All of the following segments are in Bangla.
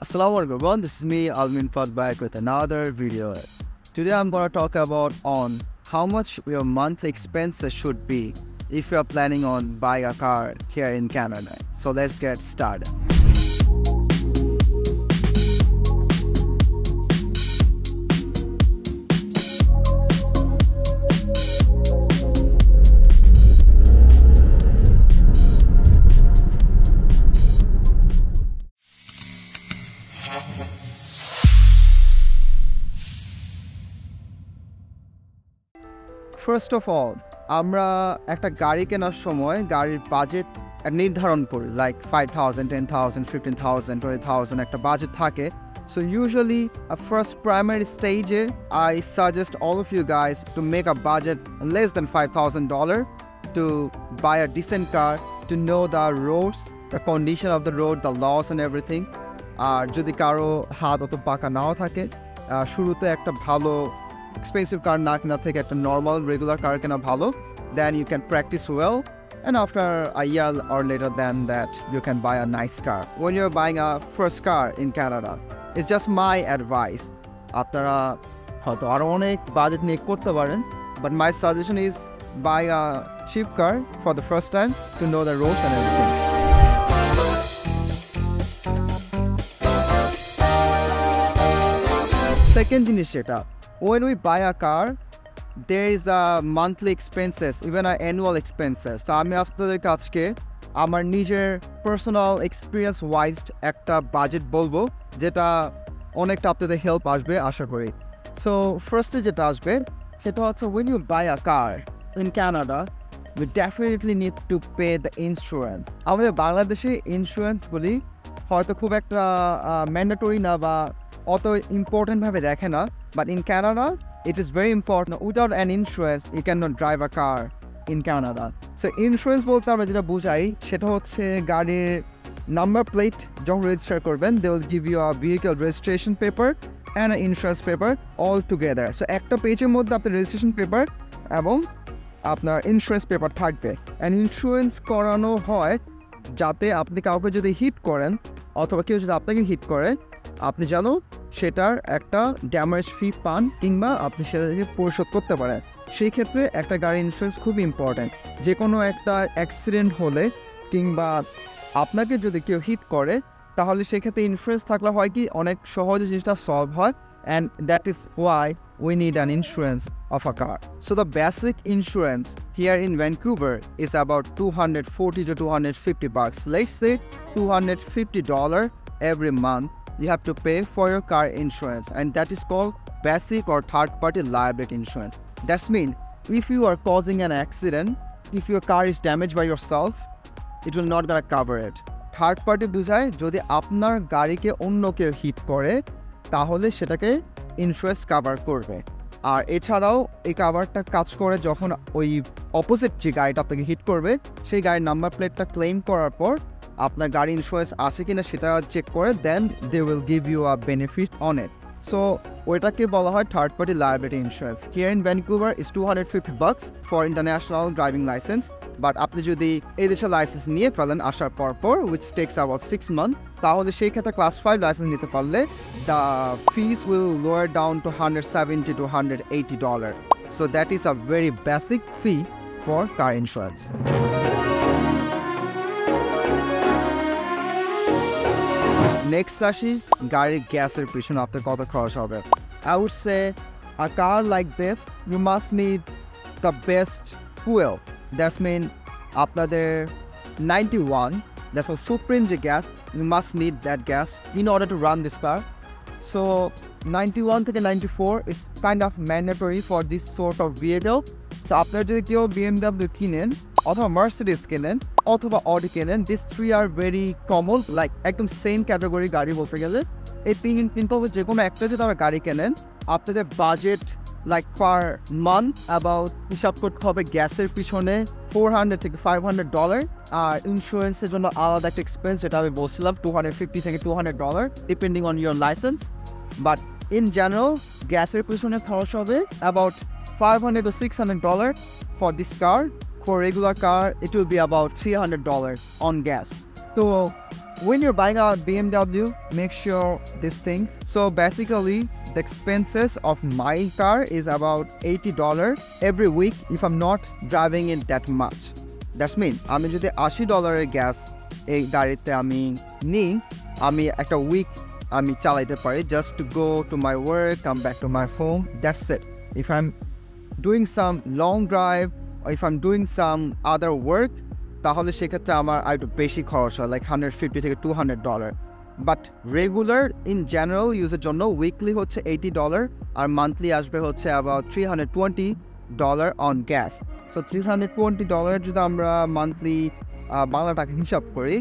Assalamu alaikum everyone, this is me Almin Fad back with another video. Today I'm going to talk about on how much your monthly expenses should be if you're planning on buying a car here in Canada. So let's get started. First of all, আমরা একটা গাড়ি কেনার সময় গাড়ির বাজেট নির্ধারণ করি, like 5,000, 10,000, 15,000, 20,000 একটা বাজেট থাকে. So usually at first primary stage, I suggest all of you guys to make a budget less than $5,000 to buy a decent car, to know the roads, the condition of the road, the laws and everything. আর যদি কারো হাত অত পাকা নাও থাকে, শুরুতে একটা ভালো expensive car না কেনা থেকে একটা normal regular car কেনা ভালো, then you can practice well, and after a year or later than that you can buy a nice car. When you're buying a first car in Canada, it's just my advice. আপনারা হয়তো আরো অনেক বাজেট নিয়ে করতে পারেন, but my suggestion is buy a cheap car for the first time to know the roads and everything. Second জিনিস যেটা, when we buy a car, there is a monthly expenses, even a annual expenses. So আমি আপনাদের কাছে আমার নিজের পার্সোনাল এক্সপিরিয়েন্স ওয়াইজ একটা বাজেট বলবো, যেটা অনেকটা আপনাদের হেল্প আসবে আশা করি. সো ফার্স্টে যেটা আসবে সেটা হচ্ছে, when you buy a car in Canada, you definitely need to pay the insurance. আমাদের বাংলাদেশে ইন্স্যুরেন্সগুলি হয়তো খুব একটা ম্যান্ডেটরি না বা অত ইম্পর্টেন্টভাবে দেখে না, but in Canada it is very important. Without an insurance you cannot drive a car in Canada. So insurance বলতে আমরা যেটা বুঝাই সেটা হচ্ছে গাড়ির নাম্বার প্লেট যখন রেজিস্টার করবেন, they will give you a vehicle registration paper and an insurance paper all together. So একটা পেজের মধ্যে আপনার রেজিস্ট্রেশন পেপার এবং আপনার ইন্স্যুরেন্স পেপার থাকবে. অ্যান্ড ইন্স্যুরেন্স করানো হয় যাতে আপনি কাউকে যদি হিট করেন অথবা কেউ যদি আপনাকে হিট করে, আপনি জানো সেটার একটা ড্যামেজ ফি পান কিংবা আপনি সেটা থেকে পরিশোধ করতে পারেন. সেই ক্ষেত্রে একটা গাড়ির ইন্স্যুরেন্স খুব ইম্পর্ট্যান্ট. যে কোনো একটা অ্যাক্সিডেন্ট হলে কিংবা আপনাকে যদি কেউ হিট করে, তাহলে সেক্ষেত্রে ইন্স্যুরেন্স থাকলে হয় কি অনেক সহজে জিনিসটা সলভ হয়, and that is Y we need an insurance of a car. So the basic insurance here in Vancouver is about $240 to $250. Let's say $250 every month you have to pay for your car insurance, and that is called basic or third party liability insurance. That means if you are causing an accident, if your car is damaged by yourself, it will not gonna cover it. Third party বুঝায় যদি আপনার গাড়িকে অন্য কেউ হিট করে তাহলে সেটাকে ইন্স্যুরেন্স কাভার করবে. আর এছাড়াও এই কাভারটা কাজ করে যখন ওই অপোজিট যে গাড়িটা আপনাকে হিট করবে সেই গাড়ির নাম্বার প্লেটটা ক্লেম করার পর আপনার গাড়ি ইন্স্যুরেন্স আছে কিনা সেটা চেক করে, then they will give you a benefit on it. So ওইটাকে বলা হয় third party liability insurance. Here in Vancouver is $250 for international driving licence. But আপনি যদি এই দেশের লাইসেন্স নিয়ে ফেলেন আসার পর উইচ টেক্স অ্যাবাউট 6 months, তাহলে সেই ক্ষেত্রে ক্লাস 5 লাইসেন্স নিতে পারলে the fees will lower down to $170 to $180. So that is a very basic fee for car insurance. Next আসি গাড়ির গ্যাসের পিছনে আপনার কত খরচ হবে. I would say a car like this you must need the best fuel. That means আপনাদের 91, that's for Supreme gas, you must need that gas in order to run this car. So 91 থেকে 94 is kind of mandatory for this sort of vehicle. So আপনারা যদি কেউ BMW কিনেন অথবা Mercedes কেনেন অথবা Audi কেনেন, these three are very common, like একদম সেম ক্যাটাগরি গাড়ি বলতে গেলে. এই তিনটা যে কোনো একটা যদি আপনারা গাড়ি কেনেন, আপনাদের budget like per month about হিসাব করতে হবে গ্যাসের পিছনে $400 থেকে $500, আর ইন্স্যুরেন্সের জন্য আলাদা একটা এক্সপেন্স যেটা আমি বলছিলাম $250 থেকে $200 depending on your licence. But in general গ্যাসের পিছনে খরচ হবে about $500 to $600 for this car. For regular car, it will be about $300 on gas. তো when you're buying a BMW, make sure these things. So basically, the expenses of my car is about $80 every week if I'm not driving it that much. That's mean, আমি যদি $80 গ্যাস এই গাড়িতে আমি নিই, আমি একটা উইক আমি চালাইতে পারি just to go to my work, come back to my home. That's it. If I'm doing some long drive or if I'm doing some other work, তাহলে সেক্ষেত্রে আমার একটু বেশি খরচ হয়, like $150 থেকে $200. বাট রেগুলার ইন জেনারেল ইউজের জন্য উইকলি হচ্ছে $80 আর মান্থলি আসবে হচ্ছে অ্যাবাউট $320 অন গ্যাস। সো $320 যদি আমরা মান্থলি বাংলা টাকা হিসাব করি,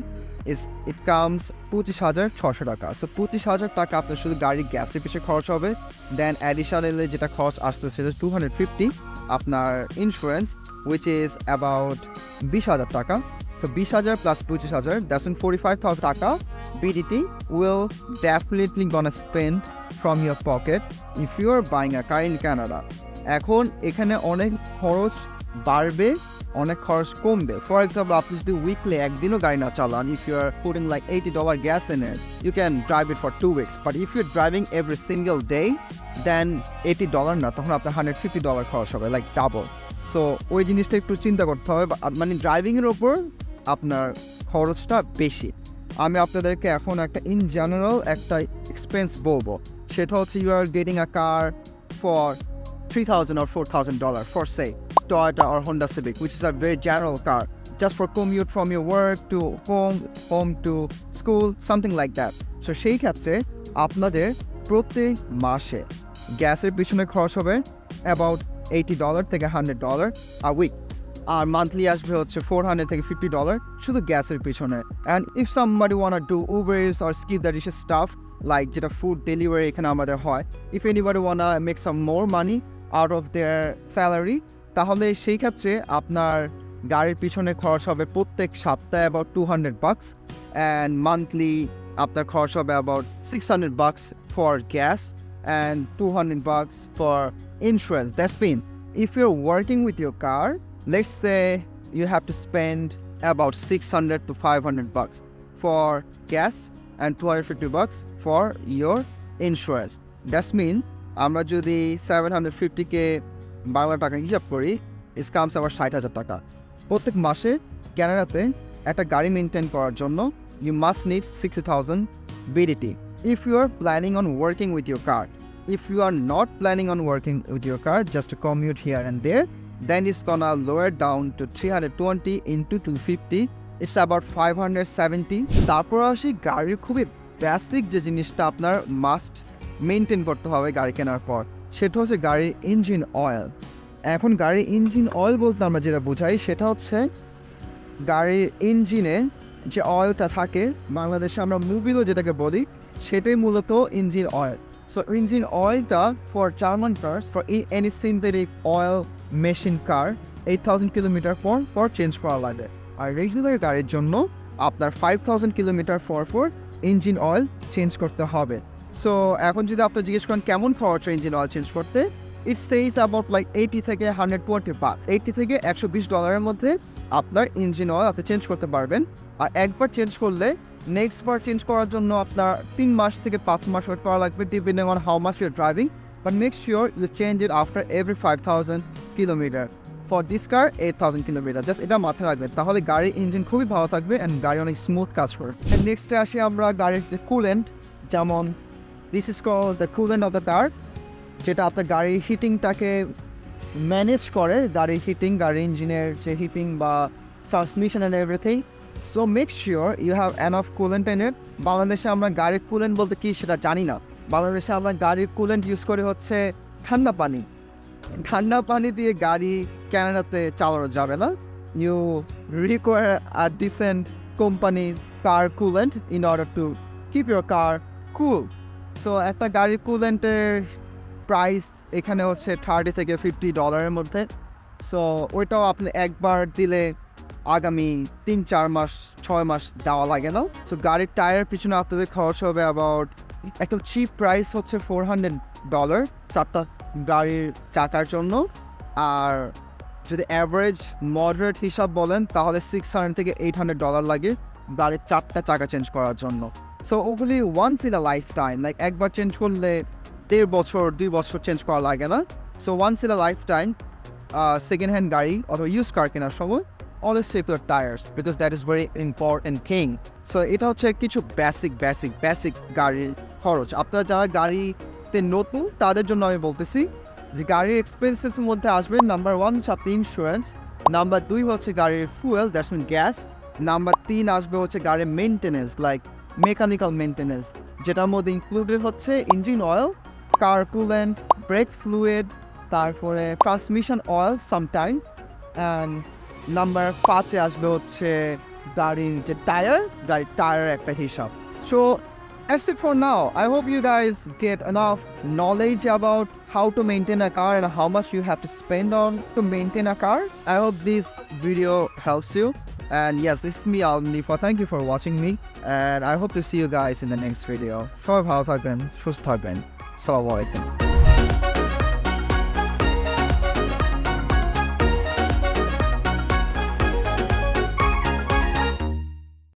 ইট কামস 25,600 টাকা। সো 25,000 টাকা আপনার শুধু গাড়ির গ্যাসের পিছিয়ে খরচ হবে। দেন অ্যাডিশনালি যেটা খরচ আসতে সেটা 250 আপনার ইন্স্যুরেন্স, which is about 20,000 টাকা। So 20,000 plus 25,000, that's in 45,000 টাকা BDT will definitely gonna spend from your pocket if you are buying a car in Canada. এখন এখানে অনেক খরচ বাড়বে, অনেক খরচ কমবে। ফর এক্সাম্পল, আপনি যদি উইকলি একদিনও গাড়ি না চালান, if you are putting like $80 gas in it, you can drive it for 2 weeks. But if you're driving every single day, then $80 না, তখন আপনার $150 খরচ হবে, like double. সো ওই জিনিসটা একটু চিন্তা করতে হবে, মানে ড্রাইভিংয়ের ওপর আপনার খরচটা বেশি। আমি আপনাদেরকে এখন একটা ইন জেনারেল একটা এক্সপেন্স বলবো, সেটা হচ্ছে you are getting a car for $3,000 or $4,000 for say Toyota or Honda Civic, which is a very general car, just for commute from your work to home to school, something like that. So সেই ক্ষেত্রে আপনাদের প্রত্যেক মাসে গ্যাসের পিছনে খরচ হবে অ্যাবাউট $80 থেকে $100 a week, আর মান্থলি আসবে হচ্ছে $400 থেকে $50 শুধু গ্যাসের পিছনে। And if somebody want to Uber it's or skip the dishes staff like যেটা ফুড ডেলিভারি এখানে আমাদের হয়, if anybody want make some more money out of their salary, তাহলে সেই ক্ষেত্রে আপনার গাড়ির পিছনে খরচ হবে প্রত্যেক সপ্তাহে অ্যাবাউট $200 অ্যান্ড মান্থলি আপনার খরচ হবে about $600 for gas and $200 for insurance. That's mean if you're working with your car, let's say you have to spend about $600 to $500 for gas and $250 for your insurance. That's mean আমরা যদি 750K বাংলা টাকা হিসাব করি, it comes আবার 60,000 টাকা। প্রত্যেক মাসে কানাডাতে একটা গাড়ি মেনটেন করার জন্য you must need 60,000 BDT. If you are planning on working with your car, if you are not planning on working with your car, just to commute here and there, then it's gonna lower down to 320 into 250. It's about 570. তারপর আসি গাড়ির খুবই বেসিক যে জিনিসটা আপনার মাস্ট মেনটেন করতে হবে গাড়ি কেনার পর, সেটা হচ্ছে গাড়ির ইঞ্জিন অয়েল। এখন গাড়ির ইঞ্জিন অয়েল বলতে আমরা যেটা বোঝাই সেটা হচ্ছে গাড়ির ইঞ্জিনে যে অয়েলটা থাকে, বাংলাদেশে আমরা মুবিলও যেটাকে বলি, সেটাই মূলত ইঞ্জিন অয়েল। সো ইঞ্জিন অয়েলটা for German cars, for any synthetic oil machine car 8,000 kilometre পর চেঞ্জ করা লাগে। আর রেগুলার গাড়ির জন্য আপনার 5,000 কিলোমিটার পর ইঞ্জিন অয়েল চেঞ্জ করতে হবে। সো এখন যদি আপনি জিজ্ঞেস করেন কেমন খরচ ইঞ্জিন অয়েল চেঞ্জ করতে, ইট সেইজ অ্যাবাউট লাইক 80 থেকে $120, 80 থেকে $120 মধ্যে আপনার ইঞ্জিন অয়েল আপনি চেঞ্জ করতে পারবেন। আর একবার চেঞ্জ করলে নেক্সট বার চেঞ্জ করার জন্য আপনার 3 মাস থেকে 5 মাস ওয়েট করা লাগবে, depending on how much your driving. But make sure you change it after every 5,000 kilometre. For this car 8,000 kilometre, just এটা মাথায় রাখবেন, তাহলে গাড়ির ইঞ্জিন খুবই ভালো থাকবে অ্যান্ড গাড়ি অনেক স্মুথ কাজ করবে। অ্যান্ড নেক্সটে আসি আমরা গাড়ির কুলেন্ট, যেমন this is called the coolant of the car, যেটা আপনার গাড়ির হিটিংটাকে ম্যানেজ করে, গাড়ির হিটিং, গাড়ির ইঞ্জিনের যে হিটিং বা transmission and everything. So make sure you have enough coolant in it. বাংলাদেশে আমরা গাড়ির কুলেন্ট বলতে কি সেটা জানি না। বাংলাদেশে আমরা গাড়ির কুলেন্ট ইউজ করি হচ্ছে ঠান্ডা পানি। ঠান্ডা পানি দিয়ে গাড়ি ক্যানাডাতে চালানো যাবে না। You require a decent companies car coolant in order to keep your car cool. So একটা গাড়ির কুলেন্টের প্রাইস এখানে হচ্ছে $30 থেকে $50 মধ্যে। সো ওইটাও আপনি একবার দিলে আগামী 3-4 মাস 6 মাস দেওয়া লাগে না। সো গাড়ির টায়ারের পিছনে আপনাদের খরচ হবে অ্যাবাউট, একদম চিপ প্রাইস হচ্ছে $400 4টা গাড়ির চাকার জন্য। আর যদি অ্যাভারেজ মডারেট হিসাব বলেন তাহলে $600 থেকে $800 লাগে গাড়ির 4টা চাকা চেঞ্জ করার জন্য। সো ওগুলি once in a life time, like একবার চেঞ্জ করলে 1.5 বছর 2 বছর চেঞ্জ করা লাগে না। So once in a life time second hand গাড়ি অথবা ইউজ কার কেনার সময় always check your tyres, because that is very important thing. So এটা হচ্ছে কিছু বেসিক গাড়ির খরচ। আপনারা যারা গাড়িতে নতুন তাদের জন্য আমি বলতেছি যে গাড়ির এক্সপেন্সেসের মধ্যে আসবে নাম্বার 1 হচ্ছে আপনি ইন্স্যুরেন্স, নাম্বার 2 হচ্ছে গাড়ির fuel, that's mean gas, number 3 আসবে হচ্ছে গাড়ির মেনটেনেন্স, লাইক মেকানিক্যাল মেনটেনেন্স, যেটার মধ্যে ইনক্লুডেড হচ্ছে engine oil, car coolant, brake fluid, তারপরে transmission oil sometime, and number 5-এ আসবে হচ্ছে গাড়ির যে গাড়ির টায়ারের একটা হিসাব। So that's it for now. I hope you guys get enough knowledge about how to maintain a car and how much you have to spend on to maintain a car. I hope this video helps you. And yes, this is me, Alvin Lifa. Thank you for watching me. And I hope to see you guys in the next video. সবাই ভালো থাকবেন, সুস্থ থাকবেন। আসসালামু আলাইকুম।